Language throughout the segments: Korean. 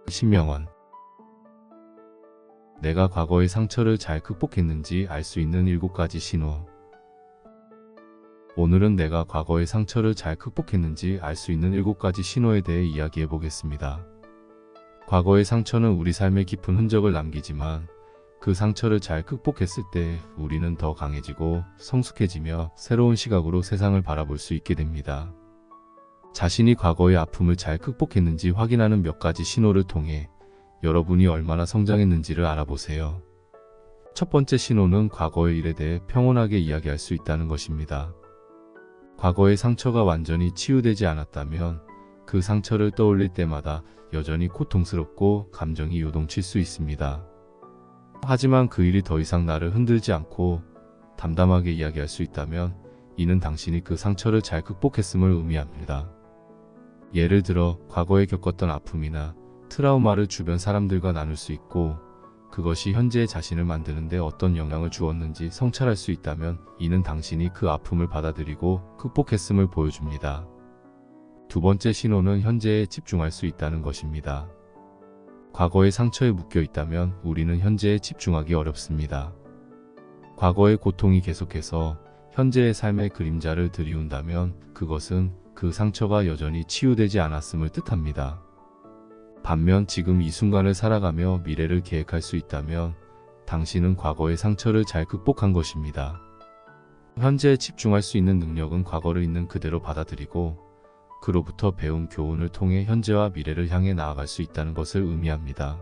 신명원. 내가 과거의 상처를 잘 극복했는지 알 수 있는 7가지 신호. 오늘은 내가 과거의 상처를 잘 극복했는지 알 수 있는 7가지 신호에 대해 이야기해 보겠습니다. 과거의 상처는 우리 삶에 깊은 흔적을 남기지만 그 상처를 잘 극복했을 때 우리는 더 강해지고 성숙해지며 새로운 시각으로 세상을 바라볼 수 있게 됩니다. 자신이 과거의 아픔을 잘 극복했는지 확인하는 몇 가지 신호를 통해 여러분이 얼마나 성장했는지를 알아보세요. 첫 번째 신호는 과거의 일에 대해 평온하게 이야기할 수 있다는 것입니다. 과거의 상처가 완전히 치유되지 않았다면 그 상처를 떠올릴 때마다 여전히 고통스럽고 감정이 요동칠 수 있습니다. 하지만 그 일이 더 이상 나를 흔들지 않고 담담하게 이야기할 수 있다면 이는 당신이 그 상처를 잘 극복했음을 의미합니다. 예를 들어 과거에 겪었던 아픔이나 트라우마를 주변 사람들과 나눌 수 있고 그것이 현재의 자신을 만드는 데 어떤 영향을 주었는지 성찰할 수 있다면 이는 당신이 그 아픔을 받아들이고 극복했음을 보여줍니다. 두 번째 신호는 현재에 집중할 수 있다는 것입니다. 과거의 상처에 묶여 있다면 우리는 현재에 집중하기 어렵습니다. 과거의 고통이 계속해서 현재의 삶의 그림자를 들이운다면 그것은 그 상처가 여전히 치유되지 않았음을 뜻합니다. 반면 지금 이 순간을 살아가며 미래를 계획할 수 있다면 당신은 과거의 상처를 잘 극복한 것입니다. 현재에 집중할 수 있는 능력은 과거를 있는 그대로 받아들이고 그로부터 배운 교훈을 통해 현재와 미래를 향해 나아갈 수 있다는 것을 의미합니다.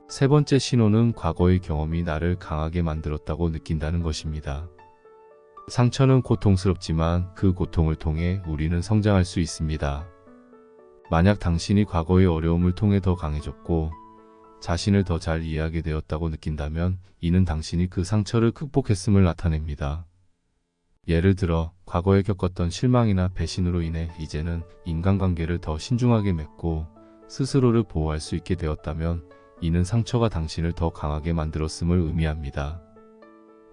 세 번째 신호는 과거의 경험이 나를 강하게 만들었다고 느낀다는 것입니다. 상처는 고통스럽지만 그 고통을 통해 우리는 성장할 수 있습니다. 만약 당신이 과거의 어려움을 통해 더 강해졌고 자신을 더 잘 이해하게 되었다고 느낀다면 이는 당신이 그 상처를 극복했음을 나타냅니다. 예를 들어 과거에 겪었던 실망이나 배신으로 인해 이제는 인간관계를 더 신중하게 맺고 스스로를 보호할 수 있게 되었다면 이는 상처가 당신을 더 강하게 만들었음을 의미합니다.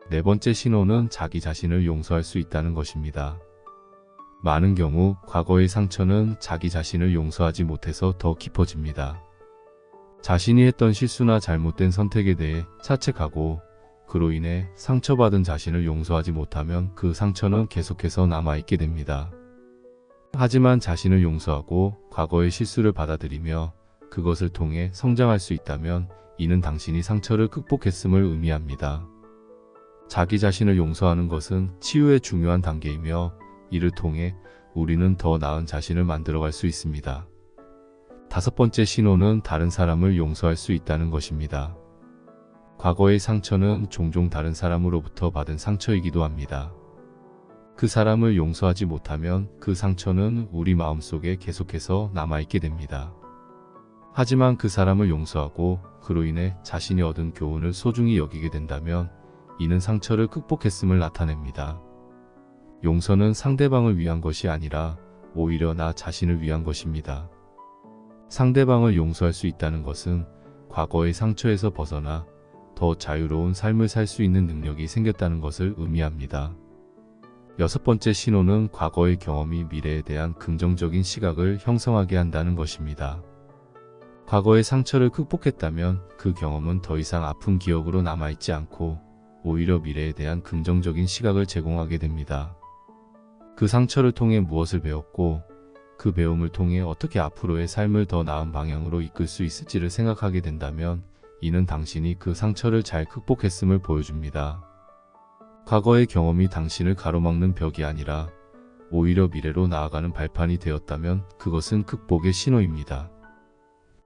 네 번째 신호는 자기 자신을 용서할 수 있다는 것입니다. 많은 경우 과거의 상처는 자기 자신을 용서하지 못해서 더 깊어집니다. 자신이 했던 실수나 잘못된 선택에 대해 자책하고 그로 인해 상처받은 자신을 용서하지 못하면 그 상처는 계속해서 남아있게 됩니다. 하지만 자신을 용서하고 과거의 실수를 받아들이며 그것을 통해 성장할 수 있다면 이는 당신이 상처를 극복했음을 의미합니다. 자기 자신을 용서하는 것은 치유의 중요한 단계이며 이를 통해 우리는 더 나은 자신을 만들어갈 수 있습니다. 다섯 번째 신호는 다른 사람을 용서할 수 있다는 것입니다. 과거의 상처는 종종 다른 사람으로부터 받은 상처이기도 합니다. 그 사람을 용서하지 못하면 그 상처는 우리 마음속에 계속해서 남아있게 됩니다. 하지만 그 사람을 용서하고 그로 인해 자신이 얻은 교훈을 소중히 여기게 된다면 이는 상처를 극복했음을 나타냅니다. 용서는 상대방을 위한 것이 아니라 오히려 나 자신을 위한 것입니다. 상대방을 용서할 수 있다는 것은 과거의 상처에서 벗어나 더 자유로운 삶을 살 수 있는 능력이 생겼다는 것을 의미합니다. 여섯 번째 신호는 과거의 경험이 미래에 대한 긍정적인 시각을 형성하게 한다는 것입니다. 과거의 상처를 극복했다면 그 경험은 더 이상 아픈 기억으로 남아있지 않고 오히려 미래에 대한 긍정적인 시각을 제공하게 됩니다. 그 상처를 통해 무엇을 배웠고 그 배움을 통해 어떻게 앞으로의 삶을 더 나은 방향으로 이끌 수 있을지를 생각하게 된다면 이는 당신이 그 상처를 잘 극복했음을 보여줍니다. 과거의 경험이 당신을 가로막는 벽이 아니라 오히려 미래로 나아가는 발판이 되었다면 그것은 극복의 신호입니다.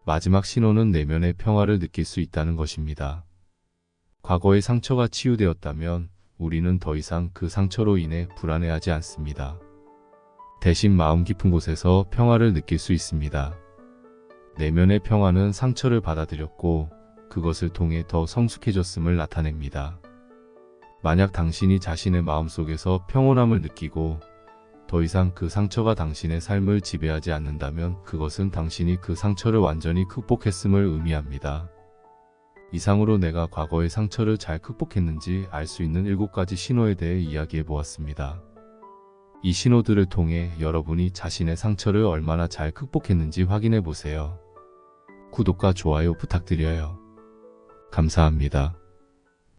마지막 신호는 내면의 평화를 느낄 수 있다는 것입니다. 과거의 상처가 치유되었다면 우리는 더 이상 그 상처로 인해 불안해하지 않습니다. 대신 마음 깊은 곳에서 평화를 느낄 수 있습니다. 내면의 평화는 상처를 받아들였고 그것을 통해 더 성숙해졌음을 나타냅니다. 만약 당신이 자신의 마음속에서 평온함을 느끼고 더 이상 그 상처가 당신의 삶을 지배하지 않는다면 그것은 당신이 그 상처를 완전히 극복했음을 의미합니다. 이상으로 내가 과거의 상처를 잘 극복했는지 알 수 있는 7가지 신호에 대해 이야기해 보았습니다. 이 신호들을 통해 여러분이 자신의 상처를 얼마나 잘 극복했는지 확인해 보세요. 구독과 좋아요 부탁드려요. 감사합니다.